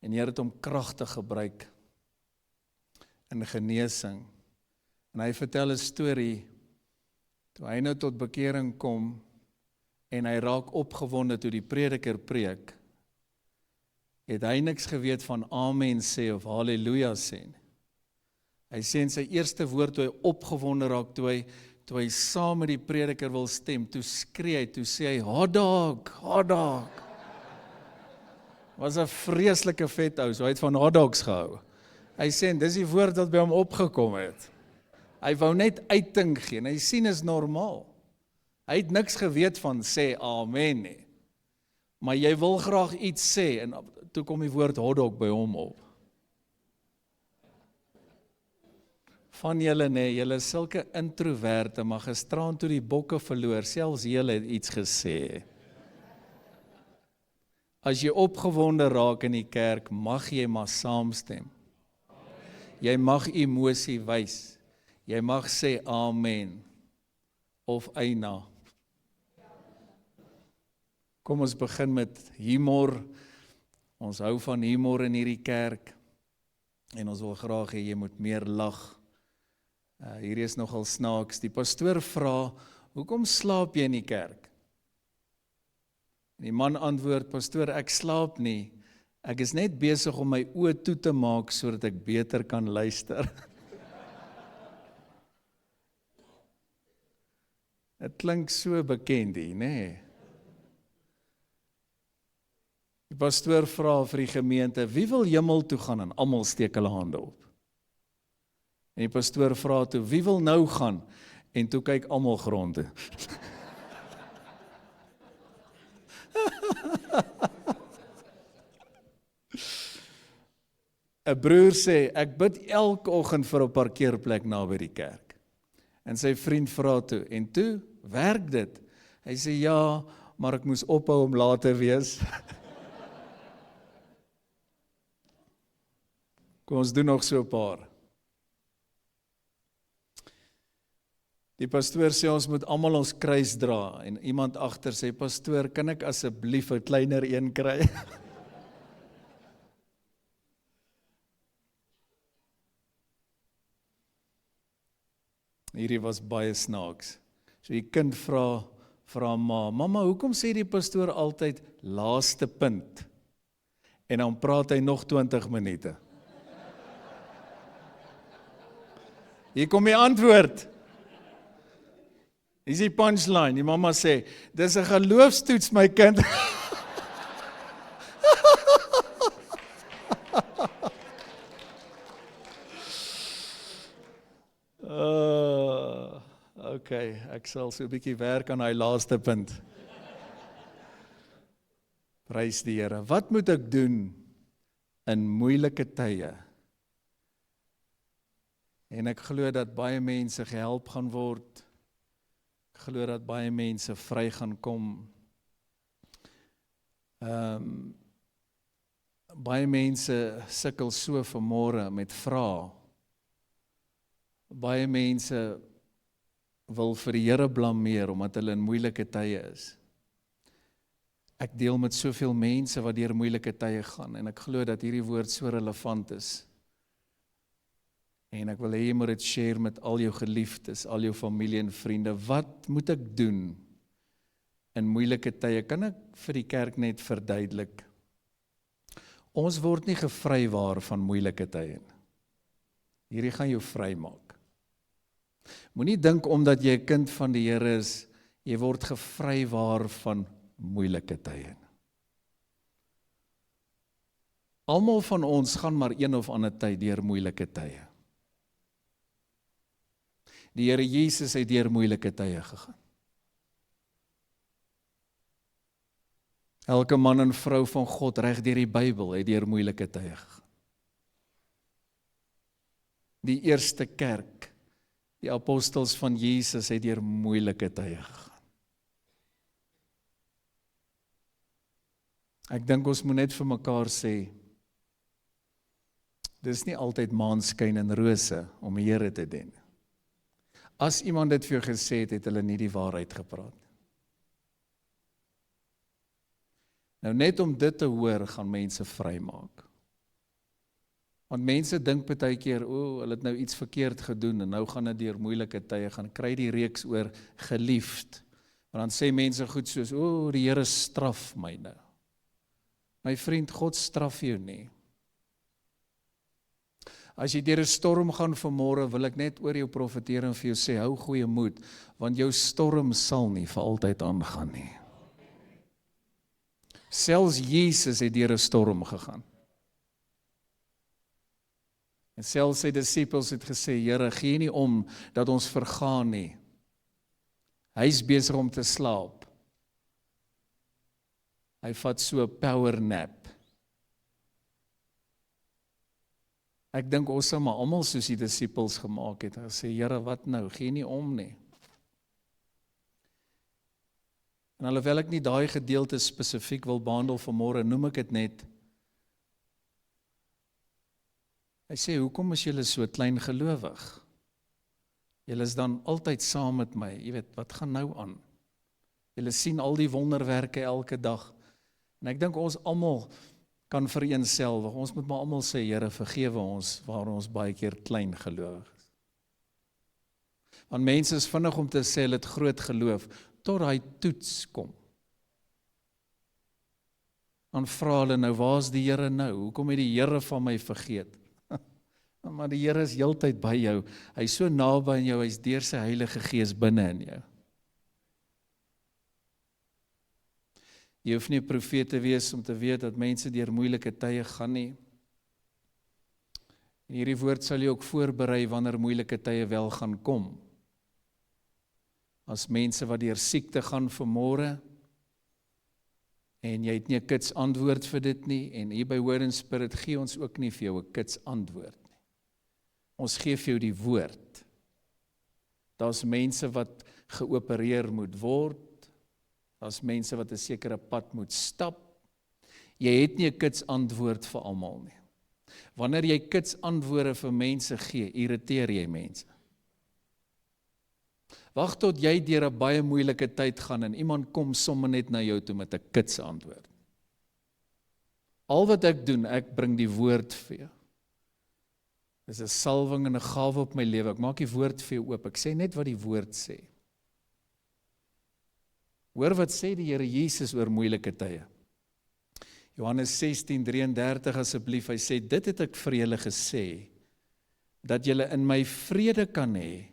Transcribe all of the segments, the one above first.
En die Here het hom kragtig gebruik in genesing. En hy vertel 'n storie, toe hy nou tot bekering kom, en hy raak opgewonde toe die prediker preek, het hy niks geweet van amen sê of halleluja sê nie. Hy sê in sy eerste woord, toe hy opgewonde raak, toe hy saam met die prediker wil stem, toe skree hy, toe sê hy, hot dog, hot dog. Was 'n vreeslike vet ou, so hy het van hot dogs gehou. Hy sê, en dis die woord wat by hom opgekom het. Hy wou net uiting gee, en hy sien is normaal. Hy het niks geweet van sê amen nie. Maar jy wil graag iets sê, en toe kom die woord hotdog by hom op. Van julle julle is sulke introverte, maar gisteraan toe die bokke verloor, selfs julle het iets gesê. As jy opgewonde raak in die kerk, mag jy maar saamstem. Jy mag emosie wys. Jy mag sê amen of eina. Kom ons begin met humor. Ons hou van humor in hierdie kerk. En ons wil graag hê jy moet meer lag. Hierdie is nogal snaaks. Die pastoor vra, hoekom slaap jy in die kerk? En die man antwoord, pastoor, ek slaap nie. Ek is net besig om my oë toe te maak sodat ek beter kan luister. Het klink so bekend hier, nee. Die pastoor vra vir die gemeente, wie wil hemel toe gaan? En almal steek hulle hande op. En die pastoor vra toe, wie wil nou gaan? En toe kyk almal grond toe. 'n broer sê, ek bid elke oggend vir 'n parkeerplek naby die kerk. En sy vriend vra toe, en toe, werk dit? Hy sê, ja, maar ek moes ophou om laat te wees. Kom ons doen nog so 'n paar. Die pastoor sê, ons moet almal ons kruis dra, en iemand agter sê, pastoor, kan ek asseblief 'n kleiner een kry? Hierdie was baie snaaks. So die kind vra ma, mama, hoekom sê die pastoor altyd laaste punt? En dan praat hy nog 20 minute. Hier kom die antwoord. Hier is die punchline. Die mamma sê, dis 'n geloofstoets my kind. Okay, ek sal so 'n bietjie werk aan hy laaste punt. Prys die Here. Wat moet ek doen in moeilike tye? En ek glo dat baie mense gehelp gaan word. Ek glo dat baie mense vry gaan kom. Baie mense sukkel so vanmôre met vrae. Baie mense wil vir die Here blameer omdat hulle in moeilike tye is. Ek deel met soveel mense wat deur moeilike tye gaan en ek glo dat hierdie woord so relevant is. En ek wil hê jy moet dit share met al jou geliefdes, al jou familie en vriende. Wat moet ek doen in moeilike tye? Kan ek vir die kerk net verduidelik? Ons word nie gevrywaar van moeilike tye nie. Hierdie gaan jou vrymaak. Moenie dink omdat jy 'n kind van die Here is, jy word gevrywaar van moeilike tye. Almal van ons gaan maar een of ander tyd deur moeilike tye. Die Here Jesus het deur moeilike tye gegaan. Elke man en vrou van God reg deur die Bybel het deur moeilike tye gegaan. Die eerste kerk, die apostels van Jesus het deur moeilike tye gegaan. Ek dink ons moet net vir mekaar sê, dis nie altyd maanskyn en rose om die Here te dien. As iemand dit vir jou gesê het, het hulle nie die waarheid gepraat. Nou net om dit te hoor, gaan mense vrymaak. Want mense dink baie keer, hulle het nou iets verkeerd gedoen en nou gaan dit deur moeilike tye gaan, kry die reeks oor geliefd. Maar dan sê mense goed soos, die Here straf my nou. My vriend, God straf jou nie. As jy deur 'n storm gaan vanmôre, wil ek net oor jou profeteer en vir jou sê, hou goeie moed, want jou storm sal nie vir altyd aangaan nie. Selfs Jesus het deur 'n storm gegaan. En selfs sy disippels het gesê, Here, gee nie om dat ons vergaan nie. Hy is besig om te slaap. Hy vat so 'n power nap. Ek dink ons sal maar almal soos die disippels gemaak het. Hy sê, Here, wat nou? Gee nie om nie. En alhoewel ek nie daai gedeelte spesifiek wil behandel vanmôre, noem ek dit net. Hy sê, hoekom is julle so klein gelowig? Julle is dan altyd saam met my. Jy weet, wat gaan nou aan? Julle sien al die wonderwerke elke dag. En ek dink ons almal kan vereenselwig. Ons moet maar almal sê, Here, vergewe ons waar ons baie keer klein gelowig is. Want mense is vinnig om te sê hulle het groot geloof, tot hy toets kom. Dan vra hulle nou, waar is die Here nou? Hoekom het die Here van my vergeet? Maar die Here is heeltyd by jou. Hy is so naby aan jou, hy is deur sy Heilige Gees binne in jou. Jy hoef nie 'n profeet te wees om te weet dat mense deur moeilike tye gaan nie. En hierdie woord sal jy ook voorberei wanneer moeilike tye wel gaan kom. As mense wat deur siekte gaan vanmôre, en jy het nie 'n kits antwoord vir dit nie, en hier by Word and Spirit gee ons ook nie vir jou 'n kits antwoord nie. Ons gee vir jou die woord. Daar's mense wat geopereer moet word, daar's mense wat 'n sekere pad moet stap. Jy het nie 'n kits antwoord vir almal nie. Wanneer jy kits antwoorde vir mense gee, irriteer jy mense. Wag tot jy deur 'n baie moeilike tyd gaan en iemand kom sommer net na jou toe met 'n kits antwoord. Al wat ek doen, ek bring die woord vir jou. Dis 'n salwing en 'n gawe op my lewe. Ek maak die woord vir jou oop. Ek sê net wat die woord sê. Hoor wat sê die Here Jesus oor moeilike tye. Johannes 16:33 asseblief, hy sê, dit het ek vir julle gesê, dat julle in my vrede kan hê.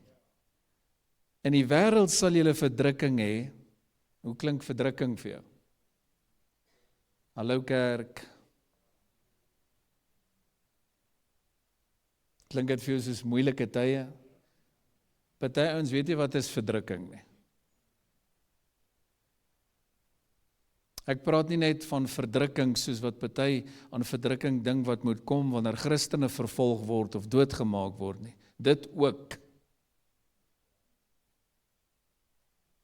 In die wêreld sal julle verdrukking hê. Hoe klink verdrukking vir jou? Hallo kerk. Klink dit vir jou soos moeilike tye? Party ouens weet nie wat is verdrukking nie. Ek praat nie net van verdrukking soos wat party aan verdrukking dink wat moet kom wanneer Christene vervolg word of doodgemaak word nie. Dit ook.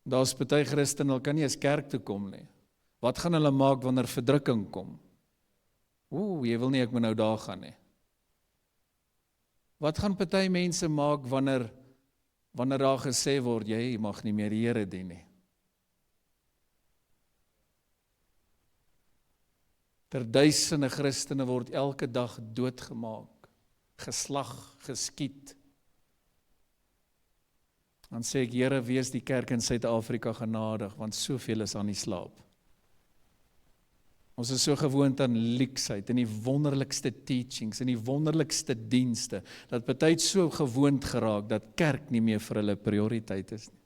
Daar's party Christene, hulle kan nie eens kerk toe kom nie. Wat gaan hulle maak wanneer verdrukking kom? Jy wil nie ek moet nou daar gaan nie. Wat gaan party mense maak wanneer daar gesê word, jy mag nie meer die Here dien nie? Duisende Christene word elke dag doodgemaak, geslag, geskiet. Dan sê ek, Here, wees die kerk in Suid-Afrika genadig, want soveel is aan die slaap. Ons is so gewoond aan leksheid, en die wonderlikste teachings, en die wonderlikste dienste, dat party so gewoond geraak, dat kerk nie meer vir hulle prioriteit is nie.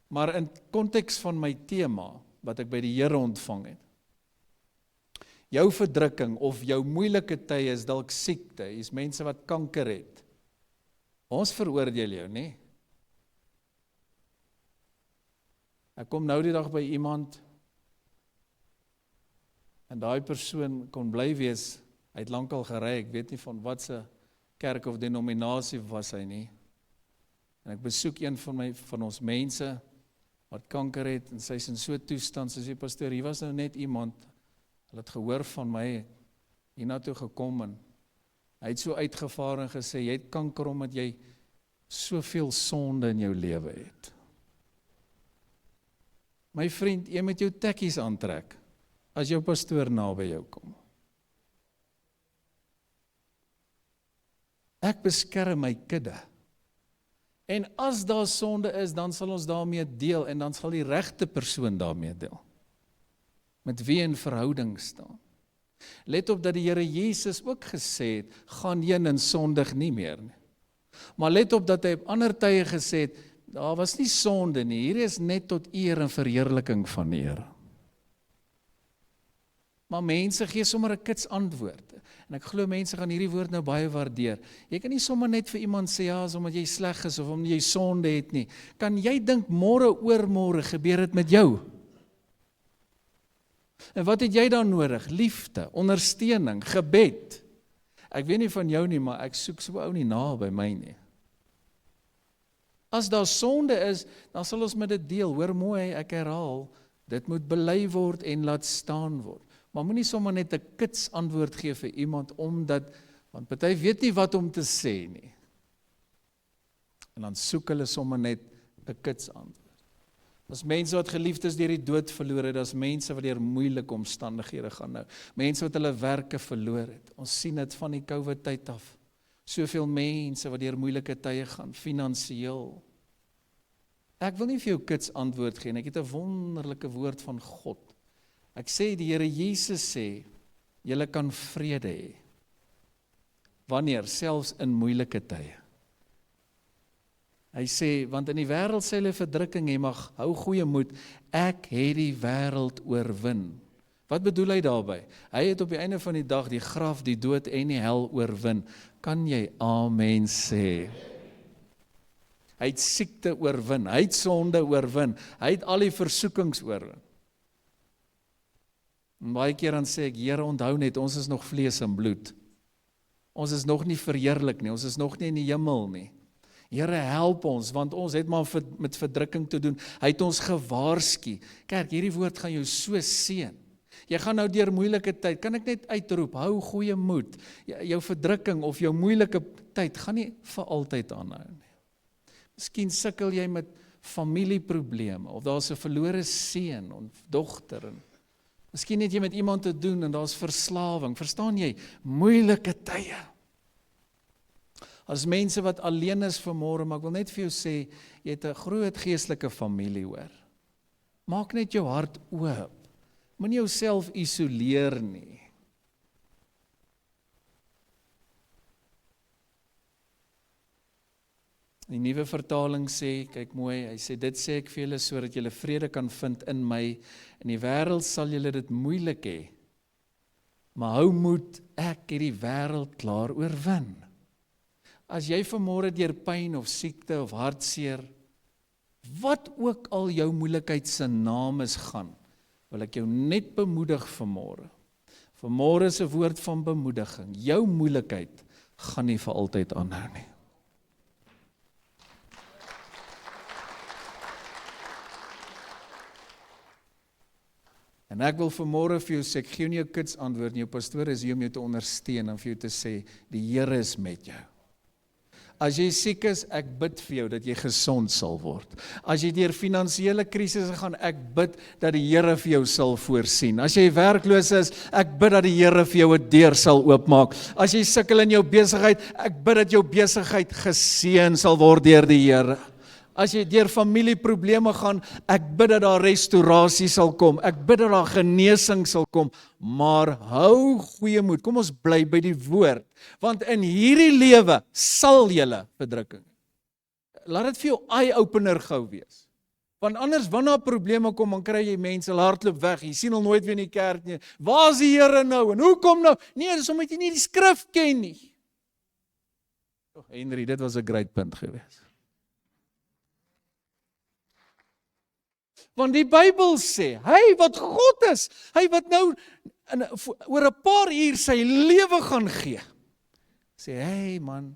Maar in konteks van my tema, wat ek by die Here ontvang het, jou verdrukking of jou moeilike tye is dalk siekte, is mense wat kanker het. Ons veroordeel jou, nie? Ek kom nou die dag by iemand, en daai persoon kon bly wees, hy het lankal gery, ek weet nie van wat se kerk of denominasie was hy nie. En ek besoek een van ons mense, wat kanker het, en sy is in so 'n toestand, sy sê, pastoor, hier was nou net iemand, hulle het gehoor van my, hiernatoe gekom, en hy het so uitgevaar en gesê, jy het kanker omdat jy soveel sonde in jou lewe het. My vriend, jy moet jou tekkies aantrek, as jou pastoor naby jou kom. Ek beskerm my kudde. En as daar sonde is, dan sal ons daarmee deel en dan sal die regte persoon daarmee deel. Met wie in verhouding staan. Let op dat die Here Jesus ook gesê het, gaan heen en sondig nie meer nie. Maar let op dat hy op ander tye gesê het, daar was nie sonde nie, hier is net tot eer en verheerliking van die Here. Maar mense gee sommer 'n kits antwoord. En ek glo mense gaan hierdie woord nou baie waardeer. Jy kan nie sommer net vir iemand sê, ja, is omdat jy sleg is of omdat jy sonde het nie. Kan jy dink môre oormôre gebeur dit met jou? En wat het jy dan nodig? Liefde, ondersteuning, gebed. Ek weet nie van jou nie, maar ek soek so ou nie na by my nie. As daar sonde is, dan sal ons met dit deel. Hoor mooi, ek herhaal, dit moet bely word en laat staan word. Maar moenie sommer net 'n kits antwoord gee vir iemand, want party weet nie wat om te sê nie. En dan soek hulle sommer net 'n kits antwoord. As mense wat geliefdes deur die dood verloor het, as mense wat deur moeilike omstandighede gaan nou, mense wat hulle werke verloor het. Ons sien dit van die COVID tyd af. Soveel mense wat deur moeilike tye gaan, finansiëel. Ek wil nie vir jou kits antwoord gee, ek het 'n wonderlike woord van God. Ek sê, die Here Jesus sê, julle kan vrede hê. Wanneer? Selfs in moeilike tye. Hy sê, want in die wêreld sê hulle verdrukking, jy mag hou goeie moed, ek het die wêreld oorwin. Wat bedoel hy daarby? Hy het op die einde van die dag die graf, die dood en die hel oorwin. Kan jy amen sê? Hy het siekte oorwin, hy het sonde oorwin, hy het al die versoekings oorwin. En baie keer dan sê ek, Here, onthou net, ons is nog vlees en bloed. Ons is nog nie verheerlik nie, ons is nog nie in die hemel nie. Here, help ons, want ons het maar met verdrukking te doen. Hy het ons gewaarsku. Kerk, hierdie woord gaan jou so seën. Jy gaan nou deur moeilike tyd, kan ek net uitroep, hou goeie moed. Jou verdrukking of jou moeilike tyd gaan nie vir altyd aanhou nie. Miskien sukkel jy met familieprobleme, of daar's 'n verlore seun of dogter. Miskien het jy met iemand te doen en daar's verslawing. Verstaan jy? Moeilike tye. As mense wat alleen is vanmôre, maar ek wil net vir jou sê, jy het 'n groot geestelike familie, hoor. Maak net jou hart oop. Moenie jouself isoleer nie. Die nuwe vertaling sê, kyk mooi, hy sê, dit sê ek vir julle sodat julle vrede kan vind in my. In die wêreld sal julle dit moeilik hê. Maar hou moed, ek het die wêreld klaar oorwin. As jy vanmôre deur pyn of siekte of hartseer, wat ook al jou moeilikheid se naam is gaan, wil ek jou net bemoedig vanmôre. Vanmôre is 'n woord van bemoediging. Jou moeilikheid gaan nie vir altyd aanhou nie. En ek wil vanmôre vir jou sê, ek gee nie jou kits antwoord nie, jou pastoor is hier om jou te ondersteun en vir jou te sê, die Here is met jou. As jy siek is, ek bid vir jou dat jy gesond sal word. As jy deur finansiële krisisse gaan, ek bid dat die Here vir jou sal voorsien. As jy werkloos is, ek bid dat die Here vir jou 'n deur sal oopmaak. As jy sukkel in jou besigheid, ek bid dat jou besigheid geseën sal word deur die Here. As jy deur familieprobleme gaan, ek bid dat daar restaurasie sal kom. Ek bid dat daar genesing sal kom. Maar hou goeie moed. Kom ons bly by die woord. Want in hierdie lewe sal julle verdrukking. Laat dit vir jou eye-opener gou wees. Want anders, wanneer probleme kom, dan kry jy mense, hulle hardloop weg. Jy sien hulle nooit weer in die kerk nie. Waar is die Here nou? En hoekom nou? Nee, dis omdat jy nie die skrif ken nie. Henry, dit was 'n great punt geweest. Want die Bybel sê, hy wat God is, hy wat nou oor 'n paar uur sy lewe gaan gee, sê, hey man,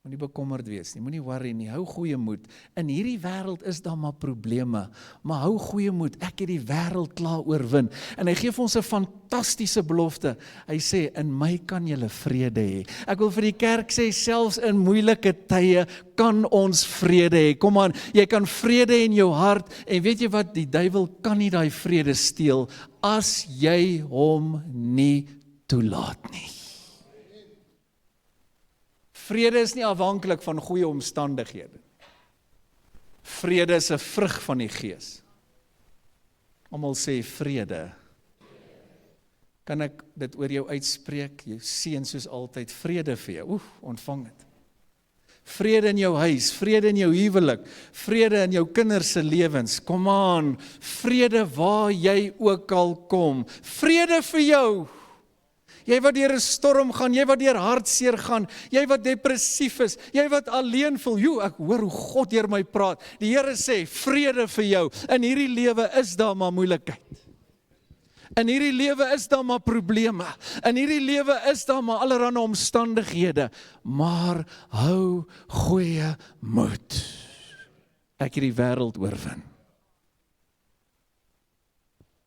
moenie bekommerd wees nie, moenie worry nie, hou goeie moed. In hierdie wêreld is daar maar probleme, maar hou goeie moed, ek het die wêreld klaar oorwin. En hy gee vir ons 'n fantastiese belofte. Hy sê, in my kan julle vrede hê. Ek wil vir die kerk sê, selfs in moeilike tye kan ons vrede hê. Kom aan, jy kan vrede hê in jou hart, en weet jy wat, die duiwel kan nie daai vrede steel, as jy hom nie toelaat nie. Vrede is nie afhanklik van goeie omstandighede. Vrede is 'n vrug van die Gees. Almal sê vrede. Kan ek dit oor jou uitspreek? Jou seën soos altyd, vrede vir jou. Ontvang dit. Vrede in jou huis, vrede in jou huwelik, vrede in jou kinders se lewens. Kom aan, vrede waar jy ook al kom. Vrede vir jou. Jy wat deur 'n storm gaan, jy wat deur hartseer gaan, jy wat depressief is, jy wat alleen voel. Ek hoor hoe God deur my praat. Die Here sê, vrede vir jou. In hierdie lewe is daar maar moeilikheid. In hierdie lewe is daar maar probleme. In hierdie lewe is daar maar allerlei omstandighede. Maar hou goeie moed. Ek het die wêreld oorwin.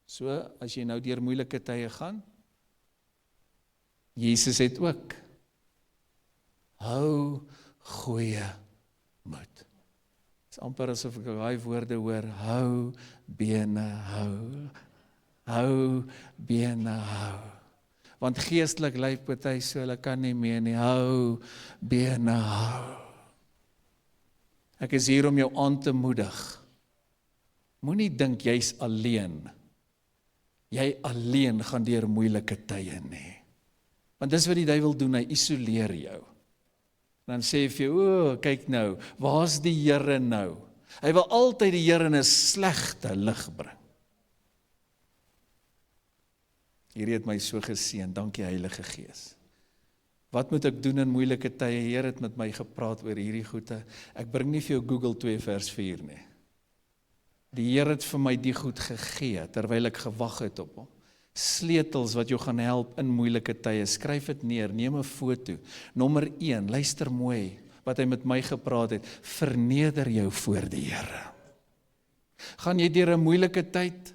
So, as jy nou deur moeilike tye gaan, Jesus het ook. Hou goeie moed. Het is amper asof ek daai woorde hoor. Hou bene hou. Hou bene hou. Want geestelik lyk party so, hulle kan nie meer nie. Hou bene hou. Ek is hier om jou aan te moedig. Moenie dink jy's alleen. Jy alleen gaan deur moeilike tye nie. Want dis wat die duiwel doen, hy isoleer jou. Dan sê hy vir jou, kyk nou, waar's die Here nou? Hy wil altyd die Here in 'n slegte lig bring. Hierdie het my so geseën, dankie Heilige Gees. Wat moet ek doen in moeilike tye? Here het met my gepraat oor hierdie goede. Ek bring nie vir jou Google 2 vers 4 nie. Die Here het vir my die goed gegee, terwyl ek gewag het op hom. Sleutels wat jou gaan help in moeilike tye. Skryf dit neer, neem 'n foto. Nommer 1, luister mooi wat hy met my gepraat het. Verneder jou voor die Here. Gaan jy deur 'n moeilike tyd?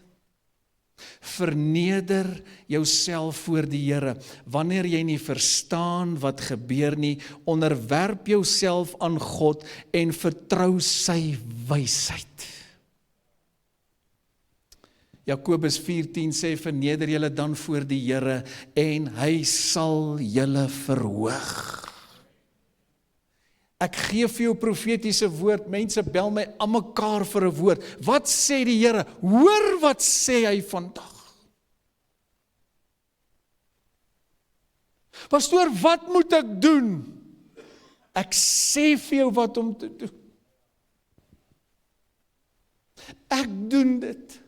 Verneder jouself voor die Here. Wanneer jy nie verstaan wat gebeur nie, onderwerp jouself aan God en vertrou sy wysheid. Jakobus 4:10 sê, verneder julle dan voor die Here en hy sal julle verhoog. Ek gee vir jou profetiese woord, mense bel my aan mekaar vir 'n woord. Wat sê die Here? Hoor wat sê hy vandag. Pastoor, wat moet ek doen? Ek sê vir jou wat om te doen. Ek doen dit.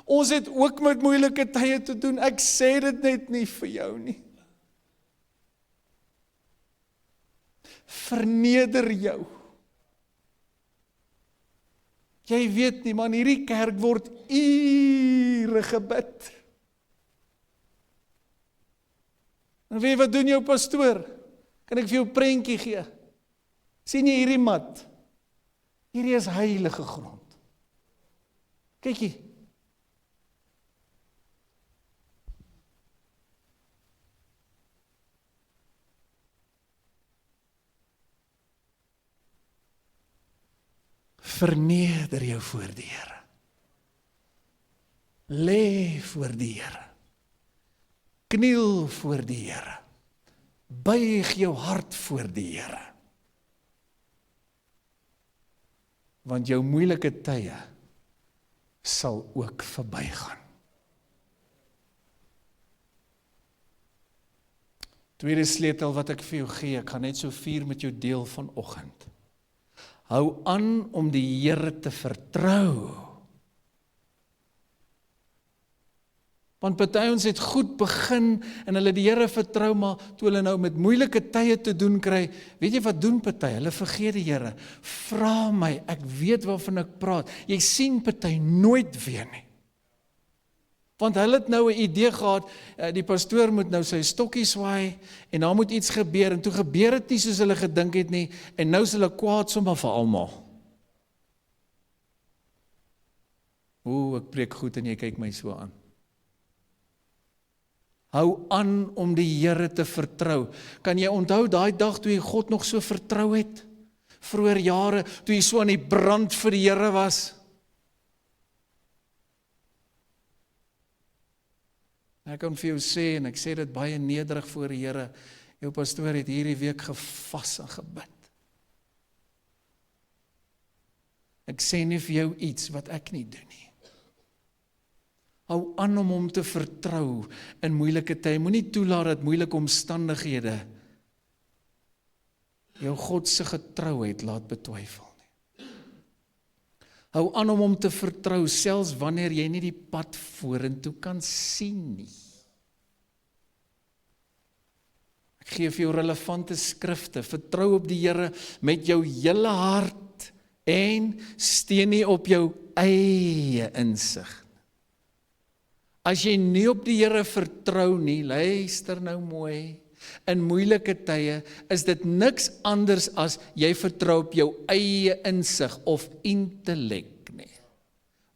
Ons het ook met moeilike tye te doen. Ek sê dit net nie vir jou nie. Verneder jou. Jy weet nie, man, hierdie kerk word ure gebid. En weet wat doen jou pastoor? Kan ek vir jou 'n prentjie gee? Sien jy hierdie mat? Hierdie is heilige grond. Kykie. Verneder jou voor die Here. Lê voor die Here. Kniel voor die Here. Buig jou hart voor die Here. Want jou moeilike tye sal ook verbygaan. Tweede sleutel wat ek vir jou gee, ek gaan net so 4 met jou deel vanoggend. Hou aan om die Here te vertrou. Want party ons het goed begin en hulle die Here vertrou, maar toe hulle nou met moeilike tye te doen kry, weet jy wat doen party? Hulle vergeet die Here. Vra my, ek weet waarvan ek praat. Jy sien party nooit weer nie. Want hulle het nou 'n idee gehad, die pastoor moet nou sy stokkie swaai en daar moet iets gebeur en toe gebeur dit nie soos hulle gedink het nie en nou is hulle kwaad sommer vir almal. Ek preek goed en jy kyk my so aan. Hou aan om die Here te vertrou. Kan jy onthou daai dag toe jy God nog so vertrou het? Vroeër jare, toe jy so aan die brand vir die Here was? Ek kan vir jou sê, en ek sê dit baie nederig voor die Here, Jou pastoor het hierdie week gevas en gebid. Ek sê nie vir jou iets wat ek nie doen nie. Hou aan om hom te vertrou in moeilike tye. Moenie toelaat dat moeilike omstandighede jou God se getrouheid laat betwyfel nie. Hou aan om hom te vertrou, selfs wanneer jy nie die pad vorentoe kan sien nie. Ek gee vir jou relevante skrifte. Vertrou op die Here met jou hele hart en steun nie op jou eie insig. As jy nie op die Here vertrou nie, luister nou mooi, in moeilike tye is dit niks anders as jy vertrou op jou eie insig of intellek nie.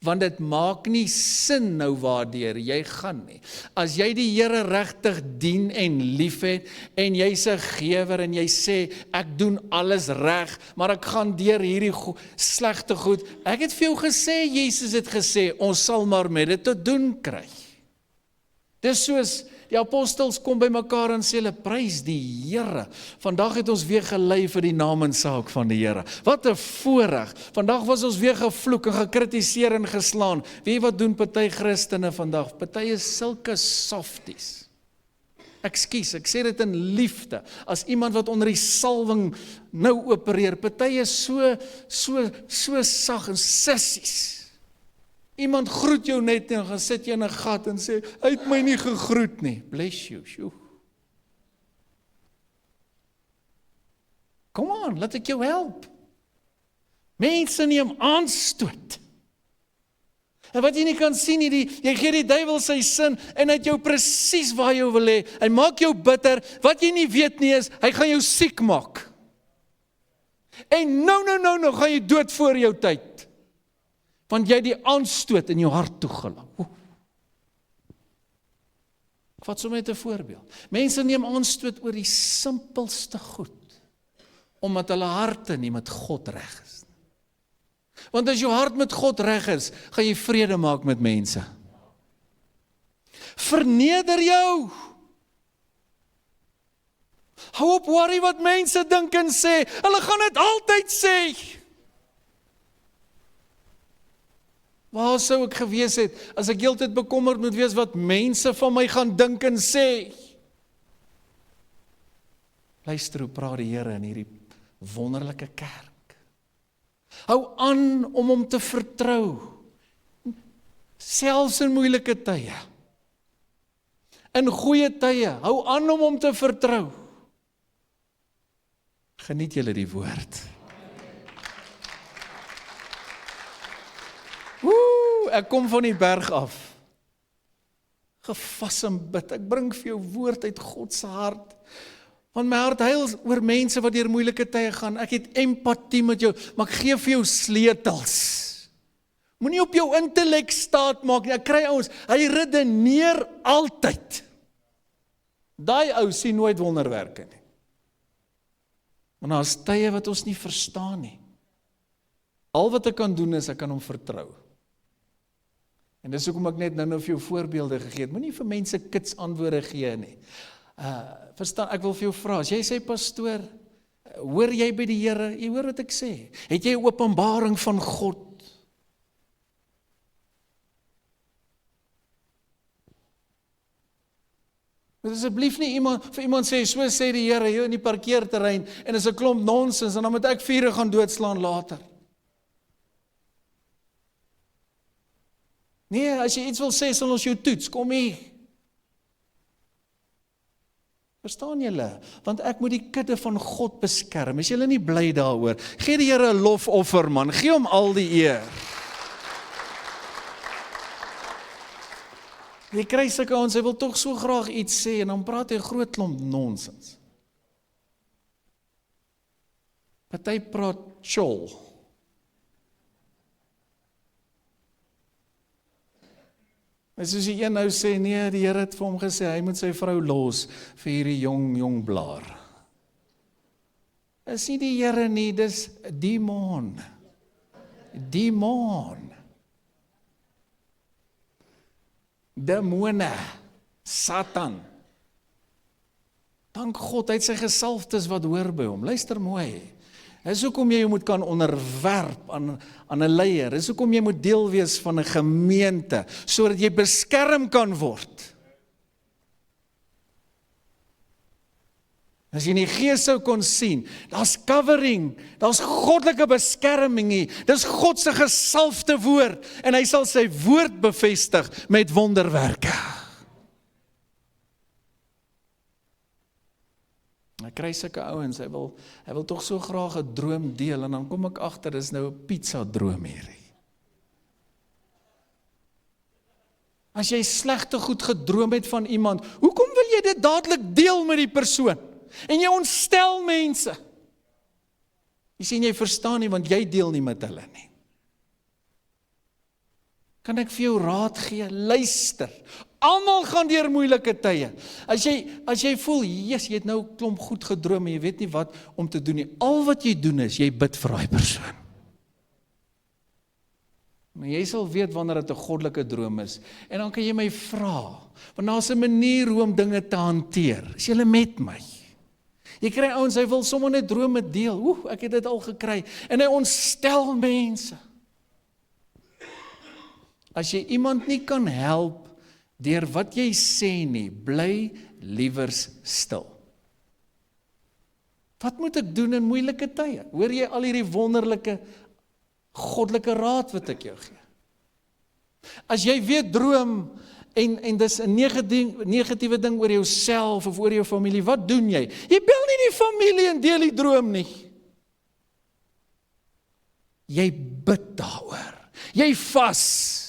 Want dit maak nie sin nou waardeur jy gaan nie. As jy die Here regtig dien en liefhet en jy's 'n gewer en jy sê ek doen alles reg, maar ek gaan deur hierdie slegte goed. Ek het vir jou gesê, Jesus het gesê, ons sal maar met dit te doen kry. Dis soos die apostels kom by mekaar en sê hulle prys die Here. Vandag het ons weer gelei vir die naam en saak van die Here. Wat 'n voorreg. Vandag was ons weer gevloek en gekritiseer en geslaan. Weet jy wat doen party Christene vandag? Party is sulke softies. Ekskuus, ek sê dit in liefde. As iemand wat onder die salwing nou opereer, party is so sag en sissies. Iemand groet jou net en gaan sit jy in 'n gat en sê, hy het my nie gegroet nie. Bless you. Sjoe. Come on, laat ek jou help. Mense neem aanstoot. En wat jy nie kan sien nie, jy gee die duiwel sy sin en hy het jou presies waar jy wil hê. Hy maak jou bitter. Wat jy nie weet nie is, hy gaan jou siek maak. En nou gaan jy dood voor jou tyd. Want jy die aanstoot in jou hart toegelaat. Ek vat sommer net 'n voorbeeld. Mense neem aanstoot oor die simpelste goed, omdat hulle harte nie met God reg is. Want as jou hart met God reg is, gaan jy vrede maak met mense. Verneder jou. Hou op worry wat mense dink en sê. Hulle gaan dit altyd sê. Waar sou ek gewees het, as ek heeltyd bekommerd moet wees wat mense van my gaan dink en sê? Luister hoe praat die Here in hierdie wonderlike kerk. Hou aan om hom te vertrou, selfs in moeilike tye. In goeie tye, hou aan om hom te vertrou. Geniet julle die woord. Ek kom van die berg af. Gevas en bid. Ek bring vir jou woord uit God se hart. Want my hart huil oor mense wat deur moeilike tye gaan. Ek het empatie met jou, maar ek gee vir jou sleutels. Moenie op jou intellek staat maak nie. Ek kry ouens, hy redeneer altyd. Daai ou sien nooit wonderwerke nie. Want daar is tye wat ons nie verstaan nie. Al wat ek kan doen is, ek kan hom vertrou. En dis hoekom ek net nou vir jou voorbeelde gegee het. Moenie vir mense kits antwoorde gee nie. Verstaan, ek wil vir jou vra, as jy sê pastoor, hoor jy by die Here, jy hoor wat ek sê. Het jy 'n openbaring van God? Moet asseblief nie vir iemand sê, so sê die Here, hier in die parkeerterrein, en is 'n klomp nonsens, en dan moet ek vure gaan doodslaan later. Nee, as jy iets wil sê, sal ons jou toets, kom hier. Verstaan julle? Want ek moet die kudde van God beskerm. Is julle nie bly daaroor? Gee die Here 'n lofoffer, man. Gee hom al die eer. Jy kry sulke ouens, hy wil tog so graag iets sê, en dan praat hy 'n groot klomp nonsens. Party praat chol. En soos die een nou sê, nee, die Here het vir hom gesê, hy moet sy vrou los vir hierdie jong blaar. Is nie die Here nie, dis demon. Demone, Satan. Dank God, hy het sy gesalftes wat hoor by hom. Luister mooi. Dis hoekom jy moet kan onderwerp aan 'n leier. Dis hoekom jy moet deel wees van 'n gemeente, sodat jy beskerm kan word. As jy in die gees sou kon sien, daar's covering, daar's goddelike beskerming hier, dis God se gesalfde woord, en hy sal sy woord bevestig met wonderwerke. Ek kry sulke ouens, hy wil tog so graag 'n droom deel, en dan kom ek agter, dis nou 'n pizza droom hierdie. As jy slegte goed gedroom het van iemand, hoekom wil jy dit dadelik deel met die persoon? En jy ontstel mense. Jy sien, jy verstaan nie, want jy deel nie met hulle nie. Kan ek vir jou raad gee? Luister. Almal gaan deur moeilike tye. As jy voel, yes, jy het nou 'n klomp goed gedroom, en jy weet nie wat om te doen nie. Al wat jy doen is, jy bid vir daai persoon. Maar jy sal weet wanneer dit 'n goddelike droom is. En dan kan jy my vra, want daar's 'n manier hoe om dinge te hanteer. Is jy met my? Jy kry ouens, hy wil sommer net drome deel. Ek het dit al gekry. En hy ontstel mense. As jy iemand nie kan help deur wat jy sê nie, bly liewers stil. Wat moet ek doen in moeilike tye? Hoor jy al hierdie wonderlike goddelike raad wat ek jou gee? As jy weer droom en dis 'n negatiewe ding oor jouself of oor jou familie, wat doen jy? Jy bel nie die familie en deel die droom nie. Jy bid daaroor. Jy vas.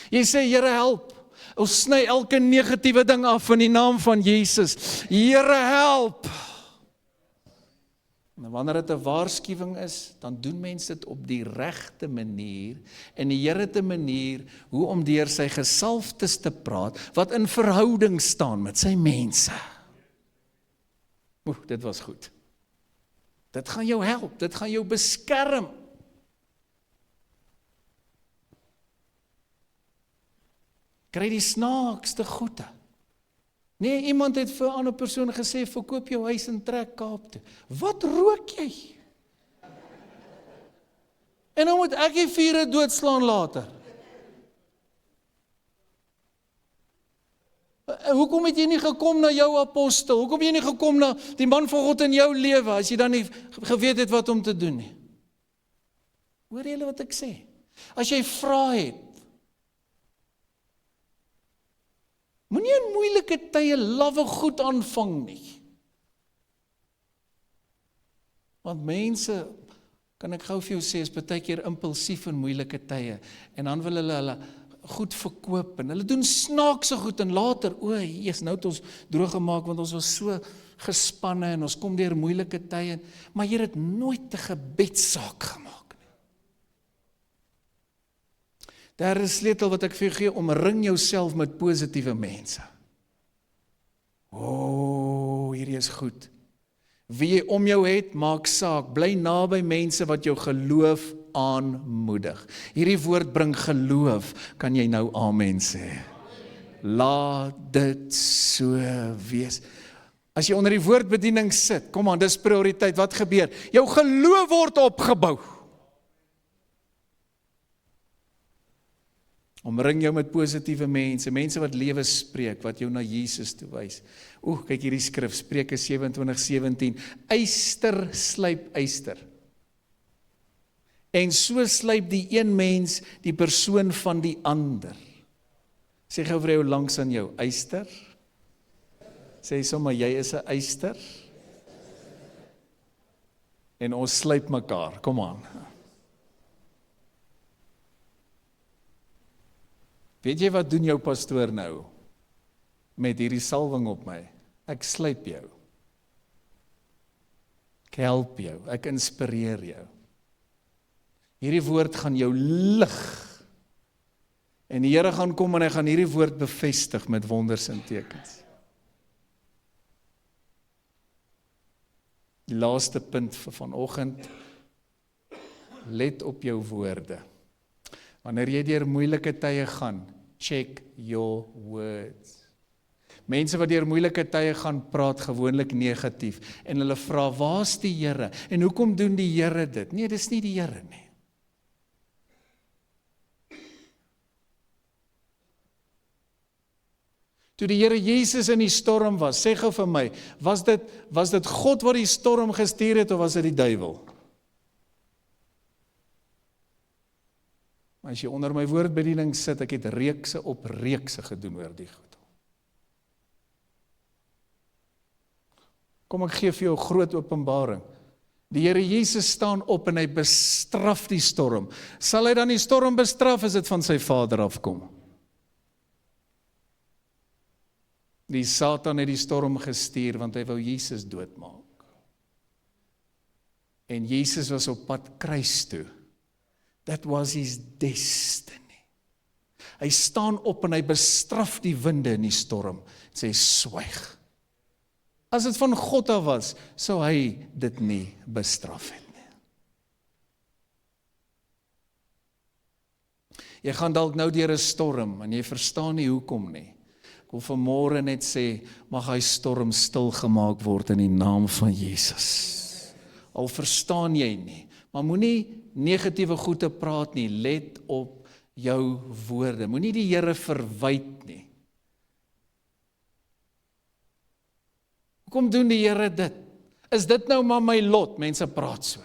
Jy sê, Here help. Ons sny elke negatiewe ding af in die naam van Jesus. Here help. En wanneer dit 'n waarskuwing is, dan doen mense dit op die regte manier, en die Here het 'n manier hoe om deur sy gesalftes te praat, wat in verhouding staan met sy mense. Dit was goed. Dit gaan jou help, dit gaan jou beskerm. Kry die snaakste goede. Nee, iemand het vir 'n ander persoon gesê, verkoop jou huis en trek Kaap toe. Wat rook jy? En dan moet ek die vure doodslaan later. Hoekom het jy nie gekom na jou apostel? Hoekom het jy nie gekom na die man van God in jou lewe, as jy dan nie geweet het wat om te doen nie? Hoor julle wat ek sê? As jy vra het, moenie in moeilike tye lawwe goed aanvang nie. Want mense, kan ek gou vir jou sê, is baie keer impulsief in moeilike tye, en dan wil hulle goed verkoop, en hulle doen snaakse goed, en later, nou het ons droog gemaak, want ons was so gespanne, en ons kom deur moeilike tye, maar jy het nooit 'n gebedssaak gemaak nie. Daar is sleutel wat ek vir jou gee, omring jouself met positiewe mense. Hierdie is goed. Wie jy om jou het, maak saak, bly naby mense wat jou geloof aanmoedig. Hierdie woord bring geloof, kan jy nou amen sê. Laat dit so wees. As jy onder die woordbediening sit, kom aan, dis prioriteit, wat gebeur? Jou geloof word opgebou. Omring jou met positiewe mense, mense wat lewe spreek, wat jou na Jesus toe wys. Kyk hierdie skrif, Spreuke 27:17, yster slyp yster. En so slyp die een mens die persoon van die ander. Sê gou vir jou langs aan jou, yster. Sê sommer, jy is 'n yster. En ons slyp mekaar, kom aan. Weet jy wat doen jou pastoor nou? Met hierdie salwing op my. Ek slyp jou. Ek help jou, ek inspireer jou. Hierdie woord gaan jou lig. En die Here gaan kom en hy gaan hierdie woord bevestig met wonders en tekens. Die laaste punt vir vanoggend, let op jou woorde. Wanneer jy deur moeilike tye gaan, check your words. Mense wat deur moeilike tye gaan, praat gewoonlik negatief en hulle vra, waar's die Here? En hoekom doen die Here dit? Nee, dis nie die Here nie. Toe die Here Jesus in die storm was, sê gou vir my, was dit God wat die storm gestuur het of was dit die duiwel? Maar as jy onder my woordbediening sit, ek het reekse op reekse gedoen oor die goed. Kom ek gee vir jou 'n groot openbaring. Die Here Jesus staan op en hy bestraf die storm. Sal hy dan die storm bestraf as dit van sy Vader afkom? Die Satan het die storm gestuur, want hy wou Jesus doodmaak. En Jesus was op pad kruis toe. That was his destiny. Hy staan op en hy bestraf die winde in die storm. Sê, swyg. As dit van God af was, sou hy dit nie bestraf het nie. Jy gaan dalk nou deur 'n storm, en jy verstaan nie hoekom nie. Ek wil vanmôre net sê, mag hy storm stil gemaak word in die naam van Jesus. Al verstaan jy nie, maar moenie negatiewe goede praat nie, let op jou woorde. Moenie die Here verwyd nie. Hoekom doen die Here dit? Is dit nou maar my lot? Mense praat so.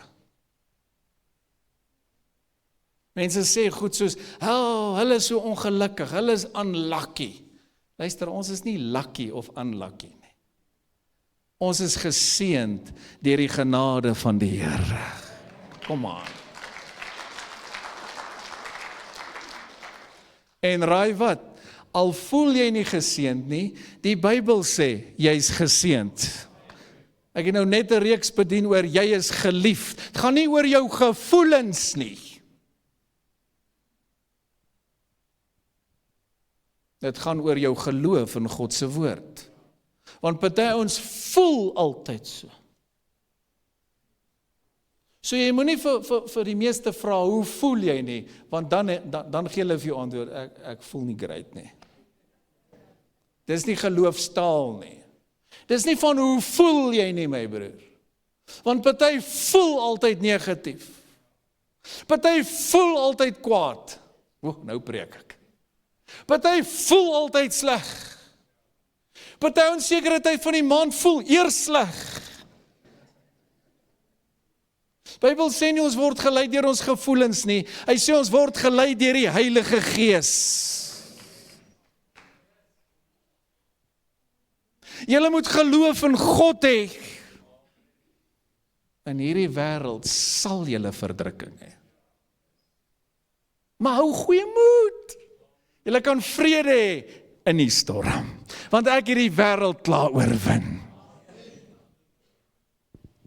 Mense sê goed soos, hulle is so ongelukkig, hulle is unlucky. Luister, ons is nie lucky of unlucky nie. Ons is geseënd deur die genade van die Here. Kom aan. En raai wat? Al voel jy nie geseënd nie, die Bybel sê, jy's geseënd. Ek het nou net 'n reeks bedien oor jy is geliefd. Het gaan nie oor jou gevoelens nie. Dit gaan oor jou geloof in God se woord. Want party ons voel altyd so. So jy moenie vir die meeste vra, hoe voel jy nie? Want dan gee hulle vir jou antwoord, ek voel nie great nie. Dis nie geloofstaal nie. Dis nie van hoe voel jy nie, my broer. Want party voel altyd negatief. Party voel altyd kwaad. Nou preek ek. Party voel altyd sleg. Party onsekere tyd van die maand voel eers sleg. Bybel sê nie ons word gelei deur ons gevoelens nie. Hy sê ons word gelei deur die Heilige Gees. Julle moet geloof in God hê. In hierdie wêreld sal julle verdrukking hê. Maar hou goeie moed. Julle kan vrede hê in die storm. Want ek het die wêreld klaar oorwin.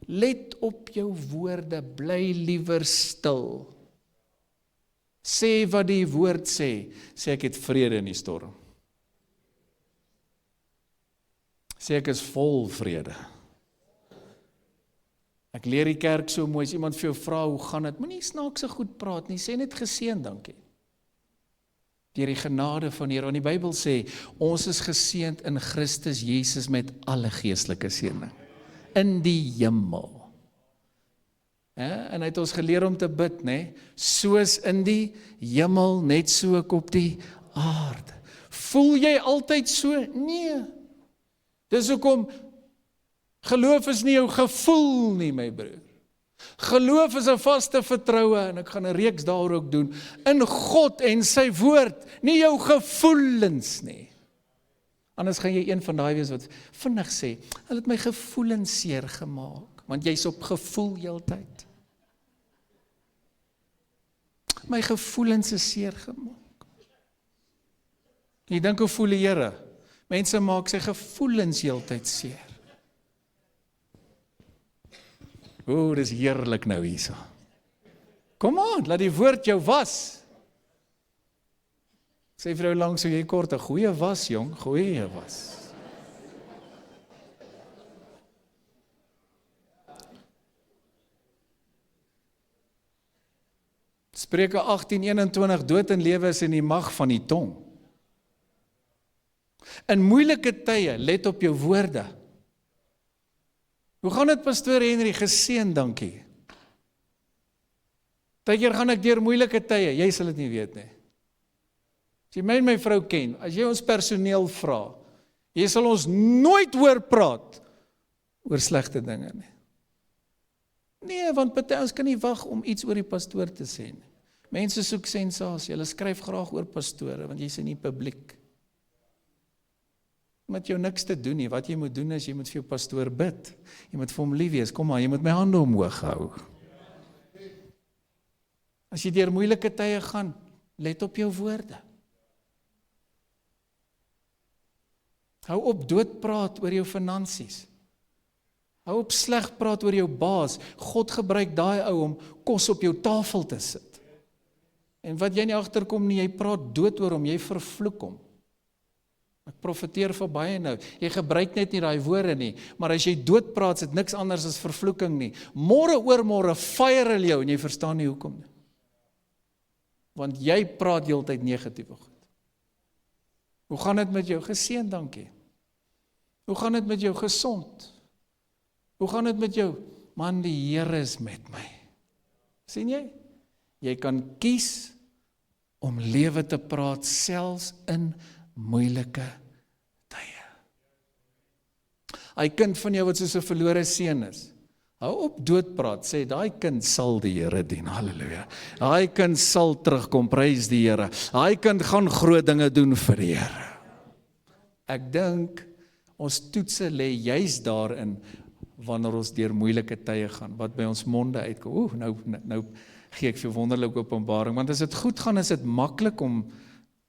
Let op jou woorde, bly liewer stil. Sê wat die woord sê. Sê ek het vrede in die storm. Sê ek is vol vrede. Ek leer die kerk so mooi, as iemand vir jou vra, hoe gaan dit? Moenie snaakse goed praat nie, sê net geseënd, dankie. Deur die genade van die Here, want die Bybel sê, ons is geseënd in Christus Jesus met alle geestelike seëning. In die hemel. En hy het ons geleer om te bid, né? Soos in die hemel, net so ook op die aarde. Voel jy altyd so? Nee. Dis hoekom geloof is nie jou gevoel nie, my broer. Geloof is 'n vaste vertroue, en ek gaan 'n reeks daar ook doen, in God en sy woord, nie jou gevoelens nie. Anders gaan jy een van daai wees wat vinnig sê, hulle het my gevoelens seer gemaak, want jy's op gevoel heeltyd. My gevoelens is seer gemaak. Jy dink hoe voel die Here? Mense maak sy gevoelens heeltyd seer. Dis heerlik nou hierso. Kom aan, laat die woord jou was. Sê vir jou langs so jy kort, 'n goeie was, jong, goeie was. Spreuke 18:21, dood en lewe is in die mag van die tong. In moeilike tye, let op jou woorde. Hoe gaan dit, pastoor Henry? Geseën, dankie. Partykeer gaan ek deur moeilike tye, jy sal dit nie weet nie. As jy my en my vrou ken, as jy ons personeel vra, jy sal ons nooit hoor praat oor slegte dinge nie. Nee, want party ons kan nie wag om iets oor die pastoor te sê nie. Mense soek sensasie, hulle skryf graag oor pastore, want jy's in die publiek. Met jou niks te doen nie, wat jy moet doen is, jy moet vir jou pastoor bid, jy moet vir hom lief wees, kom maar, jy moet my hande omhoog hou. As jy deur moeilike tye gaan, let op jou woorde. Hou op doodpraat oor jou finansies. Hou op sleg praat oor jou baas. God gebruik daai ou om kos op jou tafel te sit. En wat jy nie agterkom nie, jy praat dood oor hom, jy vervloek hom. Ek profeteer vir baie nou. Jy gebruik net nie daai woorde nie, maar as jy doodpraat, is dit niks anders as vervloeking nie. Môre oor môre fire hulle jou en jy verstaan nie hoekom nie. Want jy praat heeltyd negatief. Hoe gaan dit met jou? Geseën, dankie. Hoe gaan dit met jou? Gesond. Hoe gaan dit met jou? Man, die Here is met my. Sien jy? Jy kan kies om lewe te praat, selfs in moeilike tye. Hy kind van jou wat soos 'n verlore seun is, hou op doodpraat, sê, daai kind sal die Here dien, halleluja. Daai kind sal terugkom, prys die Here. Daai kind gaan groot dinge doen vir die Here. Ek dink, ons toetse lê juis daarin, wanneer ons deur moeilike tye gaan, wat by ons monde uitkom. Nou gee ek vir wonderlike openbaring, want as dit goed gaan, is dit maklik om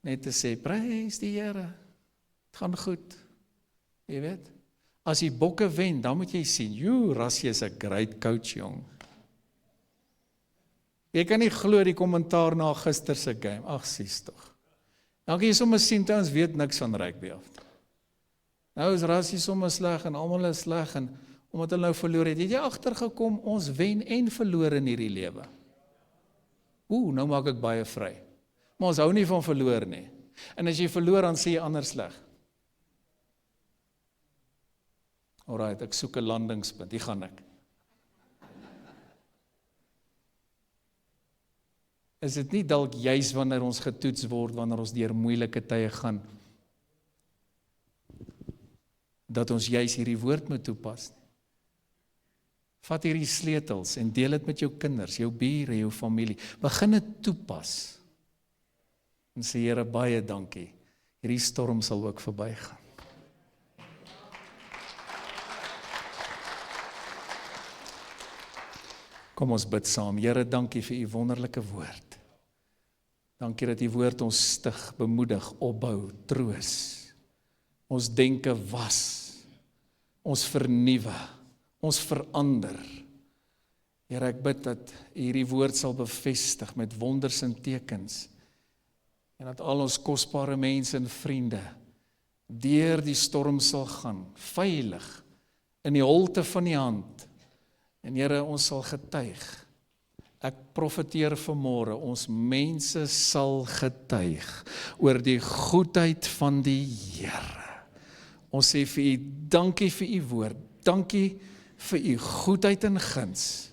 net te sê, prys die Here, het gaan goed, jy weet. As die bokke wen, dan moet jy sien, Rassie is 'n great coach, jong. Jy kan nie glo die kommentaar na gister se game, ag sies tog. Dan kan jy sommer sien, ons weet niks van rugby af. Nou is Rassie sommer sleg en almal is sleg en omdat hulle nou verloor het jy agtergekom, ons wen en verloor in hierdie lewe. Nou maak ek baie vry. Maar ons hou nie van verloor nie. En as jy verloor, dan sê jy anders sleg. Alright, ek soek 'n landingspunt, hier gaan ek. Is dit nie dalk juis wanneer ons getoets word, wanneer ons deur moeilike tye gaan, dat ons juis hierdie woord moet toepas? Vat hierdie sleutels en deel dit met jou kinders, jou bure, jou familie. Begin dit toepas. En sê, Here, baie dankie. Hierdie storm sal ook verbygaan. Kom ons bid saam. Here, dankie vir u wonderlike woord. Dankie dat u woord ons stig, bemoedig, opbou, troos. Ons denke was, ons vernuwe, ons verander. Here, ek bid dat u hierdie woord sal bevestig met wonders en tekens. En dat al ons kosbare mense en vriende deur die storm sal gaan, veilig, in die holte van die hand. En Here, ons sal getuig. Ek profeteer vanmôre, ons mense sal getuig oor die goedheid van die Here. Ons sê vir u, dankie vir u woord, dankie vir u goedheid en guns,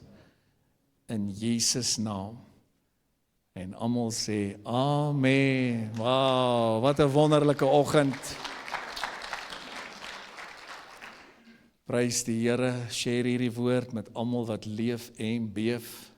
in Jesus naam. En almal sê, amen. Wow, wat 'n wonderlike oggend. Prys die Here, share hierdie woord met almal wat leef en beef.